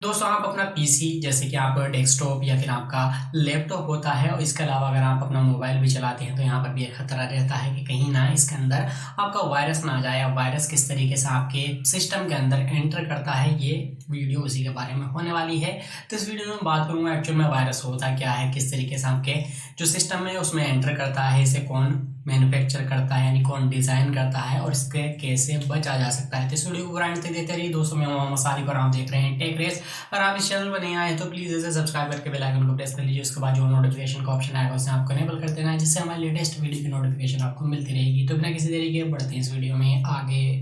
दोस्तों आप अपना पीसी जैसे कि आप डेस्कटॉप या फिर आपका लैपटॉप होता है और इसके अलावा अगर आप अपना मोबाइल भी चलाते हैं तो यहाँ पर भी एक खतरा रहता है कि कहीं ना इसके अंदर आपका वायरस ना आ जाए। या वायरस किस तरीके से आपके सिस्टम के अंदर एंटर करता है, ये वीडियो उसी के बारे में होने वाली है। तो इस वीडियो में बात करूंगा एक्चुअल में वायरस होता क्या है, किस तरीके से आपके जो सिस्टम है उसमें एंटर करता है, इसे कौन मैन्युफैक्चर करता है यानी कौन डिज़ाइन करता है और इसके कैसे बचा जा सकता है। तो इस वीडियो को पूरा अंत तक देखते रहिए। दोस्तों मैं मोहम्मद सारिक और आप देख रहे हैं टेक रेस। अगर आप इस चैनल पर नहीं आए तो प्लीज़ इसे सब्सक्राइब करके बेल आइकन को प्रेस कर लीजिए। उसके बाद जो नोटिफिकेशन का ऑप्शन आएगा उसे आपको इनेबल कर देना है, जिससे हमारी लेटेस्ट वीडियो की नोटिफिकेशन आपको मिलती रहेगी। तो बिना किसी देरी के बढ़ते हैं इस वीडियो में आगे।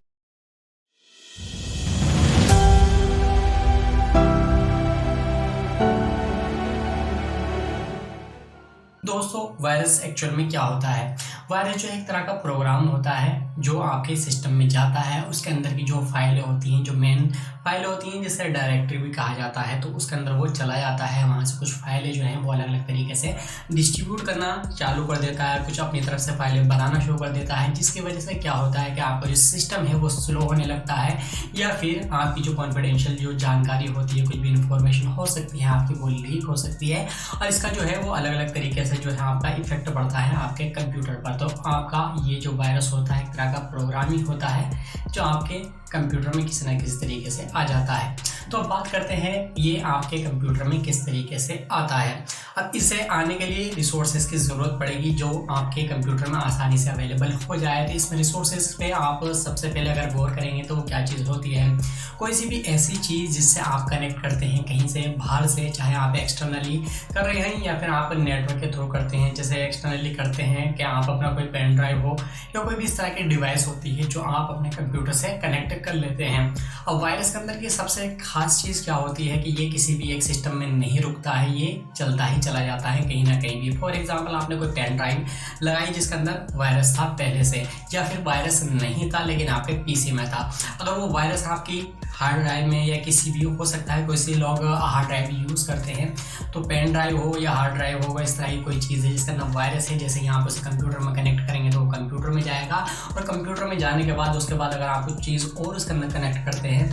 दोस्तों वायरस एक्चुअल में क्या होता है? वायरस जो एक तरह का प्रोग्राम होता है जो आपके सिस्टम में जाता है। उसके अंदर की जो फाइलें होती हैं, जो मेन फाइलें होती हैं जिसे डायरेक्टरी भी कहा जाता है, तो उसके अंदर वो चला जाता है। वहाँ से कुछ फाइलें जो हैं वो अलग अलग तरीके से डिस्ट्रीब्यूट करना चालू कर देता है, कुछ अपनी तरफ से फाइलें बनाना शुरू कर देता है, जिसकी वजह से क्या होता है कि आपका जो सिस्टम है वो स्लो होने लगता है या फिर आपकी जो कॉन्फिडेंशियल जो जानकारी होती है, कुछ भी इंफॉर्मेशन हो सकती है आपकी, वो लीक हो सकती है। और इसका जो है वो अलग अलग तरीके से जो है आपका इफेक्ट पड़ता है आपके कंप्यूटर पर। तो आपका ये जो वायरस होता है एक तरह का प्रोग्रामिंग होता है जो आपके कंप्यूटर में किसी न किसी तरीके से आ जाता है। तो अब बात करते हैं ये आपके कंप्यूटर में किस तरीके से आता है। अब इसे आने के लिए रिसोर्सेज की ज़रूरत पड़ेगी जो आपके कंप्यूटर में आसानी से अवेलेबल हो जाए। तो इसमें रिसोर्सेज पे आप सबसे पहले अगर गौर करेंगे तो क्या चीज़ होती है, कोई सी भी ऐसी चीज़ जिससे आप कनेक्ट करते हैं कहीं से बाहर से, चाहे आप एक्सटर्नली कर रहे हैं या फिर आप नेटवर्क के थ्रू करते हैं। जैसे एक्सटर्नली करते हैं कि आप अपना कोई पेन ड्राइव हो या कोई भी इस तरह की डिवाइस होती है जो आप अपने कंप्यूटर से कनेक्ट कर लेते हैं। और वायरस के अंदर की सबसे खास चीज़ क्या होती है कि ये किसी भी एक सिस्टम में नहीं रुकता है, ये चलता ही चला जाता है कहीं ना कहीं भी। फॉर एग्जांपल आपने कोई पेन ड्राइव लगाई जिसके अंदर वायरस था पहले से, या फिर वायरस नहीं था लेकिन आपके पीसी में था। अगर वो वायरस आपकी हार्ड ड्राइव में या किसी भी हो सकता है, कोई सी लोग हार्ड ड्राइव यूज़ करते हैं, तो पेन ड्राइव हो या हार्ड ड्राइव होगा, इस तरह की कोई चीज़ है जिसका अंदर वायरस है, जैसे यहाँ आप उसे कंप्यूटर में कनेक्ट करेंगे तो वो कंप्यूटर में जाएगा। और कंप्यूटर में जाने के बाद उसके बाद अगर आप कुछ चीज़ और उसके अंदर कनेक्ट करते हैं,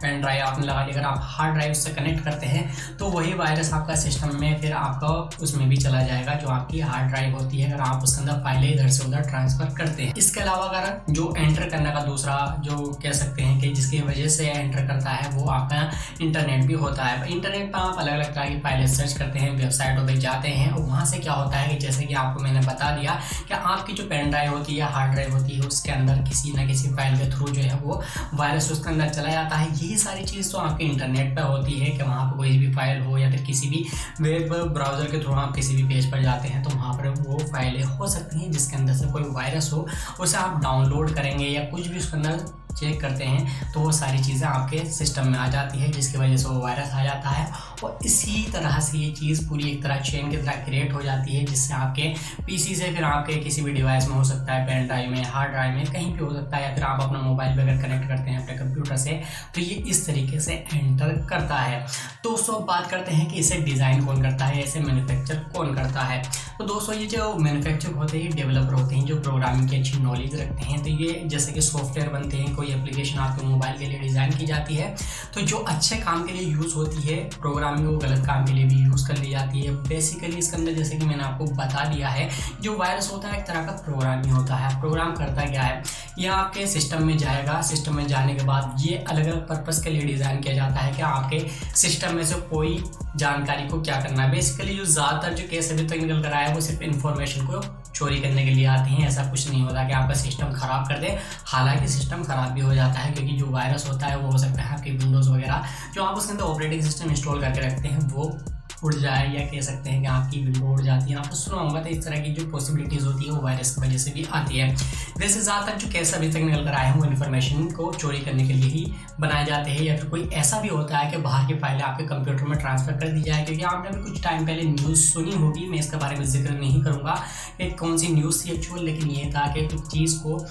पेन ड्राइव आपने लगा ली, अगर आप हार्ड ड्राइव से कनेक्ट करते हैं तो वही वायरस आपका सिस्टम में फिर आपका उसमें भी चला जाएगा जो आपकी हार्ड ड्राइव होती है, अगर आप उसके अंदर फाइलें इधर से उधर ट्रांसफ़र करते हैं। इसके अलावा अगर जो एंटर करने का दूसरा जो कह सकते हैं कि जिसकी वजह से एंटर करता है वो आपका इंटरनेट भी होता है। इंटरनेट पर आप अलग अलग तरह की फाइलें सर्च करते हैं, वेबसाइटों पर जाते हैं और वहाँ से क्या होता है कि जैसे कि आपको मैंने बता दिया कि आपकी जो पेन ड्राइव होती है या हार्ड ड्राइव होती है उसके अंदर किसी न किसी फाइल के थ्रू जो है वो वायरस उसके अंदर चला जाता है। यही सारी चीज़ तो आपके इंटरनेट पर होती है कि वहाँ पर कोई भी फाइल हो या फिर किसी भी वेब ब्राउज़र के थ्रू आप किसी भी पेज पर जाते हैं तो वहाँ पर वो फाइलें हो सकती हैं जिसके अंदर से कोई वायरस हो, उसे आप डाउनलोड करेंगे या कुछ भी उसके अंदर चेक करते हैं तो वो सारी चीज़ें आपके सिस्टम में आ जाती है, जिसकी वजह से वो वायरस आ जाता है। और इसी तरह से ये चीज़ पूरी एक तरह चेन की तरह क्रिएट हो जाती है, जिससे आपके पीसी से फिर आपके किसी भी डिवाइस में हो सकता है, पेन ड्राइव में, हार्ड ड्राइव में, कहीं भी हो सकता है, या फिर आप अपना मोबाइल पर अगर कनेक्ट करते हैं अपने कंप्यूटर से तो ये इस तरीके से एंटर करता है। दोस्तों बात करते हैं कि इसे डिज़ाइन कौन करता है, इसे मैन्युफैक्चर कौन करता है। तो दोस्तों ये जो मैन्युफैक्चर होते हैं, डेवलपर होते हैं जो प्रोग्रामिंग की अच्छी नॉलेज रखते हैं। तो ये जैसे कि सॉफ्टवेयर बनते हैं, कोई एप्लीकेशन आपके मोबाइल के लिए डिज़ाइन की जाती है तो जो अच्छे काम के लिए यूज़ होती है प्रोग्रामिंग, वो गलत काम के लिए भी यूज़ कर ली जाती है। बेसिकली इसके अंदर जैसे कि मैंने आपको बता दिया है, जो वायरस होता है एक तरह का प्रोग्रामिंग होता है। प्रोग्राम करता क्या है, यह आपके सिस्टम में जाएगा, सिस्टम में जाने के बाद ये अलग अलग पर्पज़ के लिए डिज़ाइन किया जाता है कि आपके सिस्टम में से कोई जानकारी को क्या करना है। बेसिकली जो ज़्यादातर जो केस अभी तक निकल कर आया है वो सिर्फ इन्फॉर्मेशन को चोरी करने के लिए आते हैं। ऐसा कुछ नहीं होता कि आपका सिस्टम ख़राब कर दे, हालांकि सिस्टम ख़राब भी हो जाता है क्योंकि जो वायरस होता है वो हो सकता है आपके विंडोज़ वगैरह जो आप उसके अंदर ऑपरेटिंग सिस्टम इंस्टॉल करके रखते हैं वो उड़ जाए, या कह सकते हैं कि आपकी विंडो उड़ जाती है। आपको सुना होगा तो इस तरह की जो पॉसिबिलिटीज़ होती है वो वायरस की वजह से भी आती है। वैसे ज़्यादातर जो केस अभी तक निकल कर आए हैं वो इन्फॉर्मेशन को चोरी करने के लिए ही बनाए जाते हैं, या फिर कोई ऐसा भी होता है कि बाहर की फाइलें आपके कंप्यूटर में ट्रांसफ़र कर दी जाए। क्योंकि आपने भी कुछ टाइम पहले न्यूज़ सुनी होगी, मैं इसके बारे में जिक्र नहीं करूँगा कि कौन सी न्यूज़ थी एक्चुअल, लेकिन ये था कि कुछ चीज़ को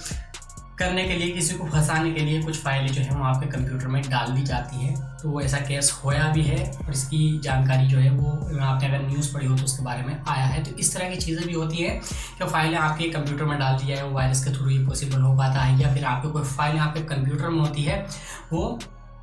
करने के लिए, किसी को फंसाने के लिए कुछ फाइलें जो है वो आपके कंप्यूटर में डाल दी जाती है। तो वो ऐसा केस होया भी है और इसकी जानकारी जो है वो आपने अगर न्यूज़ पढ़ी हो तो उसके बारे में आया है। तो इस तरह की चीज़ें भी होती है कि फाइलें आपके कंप्यूटर में डाल दी जाए, वो वायरस के थ्रू ही पॉसिबल हो पाता है। या फिर आपको कोई फाइलें आपके कंप्यूटर में होती है वो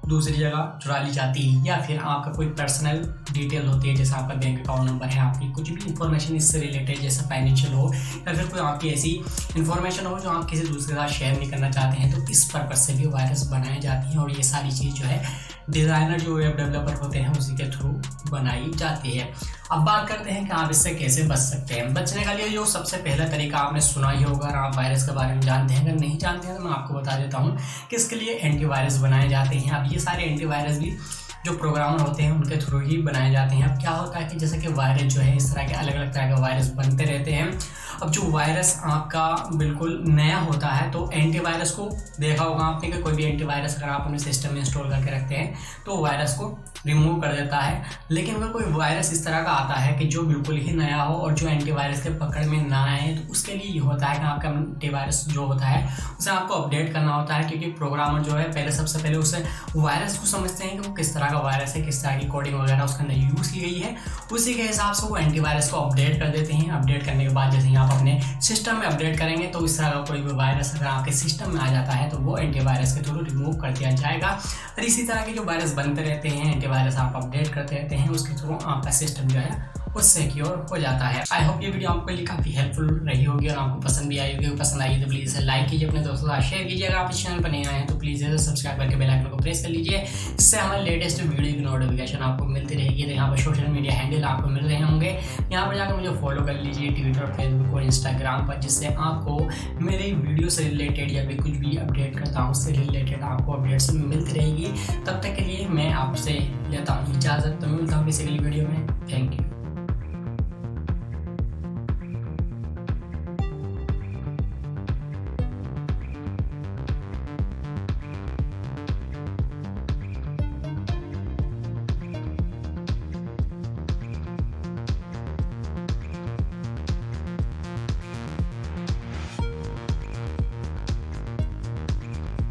दूसरी जगह चुरा ली जाती है, या फिर आपका कोई पर्सनल डिटेल होती है, जैसे आपका बैंक अकाउंट नंबर है, आपकी कुछ भी इंफॉर्मेशन इससे रिलेटेड जैसे फाइनेंशियल हो, या फिर कोई आपकी ऐसी इंफॉर्मेशन हो जो आप किसी दूसरे के साथ शेयर नहीं करना चाहते हैं, तो इस पर्पज से भी वायरस बनाए जाती हैं। और ये सारी चीज़ जो है डिज़ाइनर जो वेब डेवलपर होते हैं उसी के थ्रू बनाई जाती है। अब बात करते हैं कि आप इससे कैसे बच सकते हैं। बचने का लिए जो सबसे पहला तरीका आपने सुना ही होगा, और आप वायरस के बारे में जानते हैं, अगर नहीं जानते हैं तो मैं आपको बता देता हूँ कि इसके लिए एंटीवायरस बनाए जाते हैं। अब ये सारे एंटीवायरस भी जो प्रोग्रामर होते हैं उनके थ्रू ही बनाए जाते हैं। अब क्या होता है कि जैसे कि वायरस जो है, इस तरह के अलग अलग तरह के वायरस बनते रहते हैं। अब जो वायरस आपका बिल्कुल नया होता है, तो एंटीवायरस को देखा होगा आपने कि कोई भी एंटीवायरस अगर आप अपने सिस्टम में इंस्टॉल करके रखते हैं तो वायरस को रिमूव कर देता है। लेकिन अगर कोई वायरस इस तरह का आता है कि जो बिल्कुल ही नया हो और जो एंटीवायरस के पकड़ में ना आए, तो उसके लिए ये होता है कि आपका एंटीवायरस जो होता है उसे आपको अपडेट करना होता है, क्योंकि प्रोग्रामर जो है पहले सबसे पहले उसे वायरस को समझते हैं कि वो किस तरह का वायरस है, किस तरह की कोडिंग वगैरह उसके अंदर यूज़ की गई है, उसी के हिसाब से वो एंटीवायरस को अपडेट कर देते हैं। अपडेट करने के बाद जैसे ही आप अपने सिस्टम में अपडेट करेंगे तो इस तरह का कोई भी वायरस अगर आपके सिस्टम में आ जाता है तो वो एंटीवायरस के थ्रू रिमूव कर दिया जाएगा। और इसी तरह के जो वायरस बनते रहते हैं, एंटीवायरस आप अपडेट करते रहते हैं, उसके थ्रू आपका सिस्टम जो है वो सिक्योर हो जाता है। आई होप ये वीडियो आपके लिए काफ़ी हेल्पफुल रही होगी और आपको पसंद भी आई होगी। पसंद आई तो प्लीज़ इसे लाइक कीजिए, अपने दोस्तों के साथ शेयर कीजिए। अगर आप इस चैनल पर नए आए हैं तो प्लीज़ इसे सब्सक्राइब करके बेल आइकन को प्रेस कर लीजिए, इससे हमारे लेटेस्ट वीडियो की नोटिफिकेशन आपको मिलती रहेगी। तो यहाँ पर सोशल मीडिया हैंडल आपको मिल रहे होंगे, यहाँ पर जाकर मुझे फॉलो कर लीजिए ट्विटर, फेसबुक और इंस्टाग्राम पर, जिससे आपको मेरी वीडियो से रिलेटेड या भी कुछ भी अपडेट करता हूँ उससे रिलेटेड आपको अपडेट्स मिलती रहेगी। तब तक के लिए मैं आपसे लेता हूँ इजाज़त, तो मिलता हूँ किसी अगली वीडियो में। Thank you.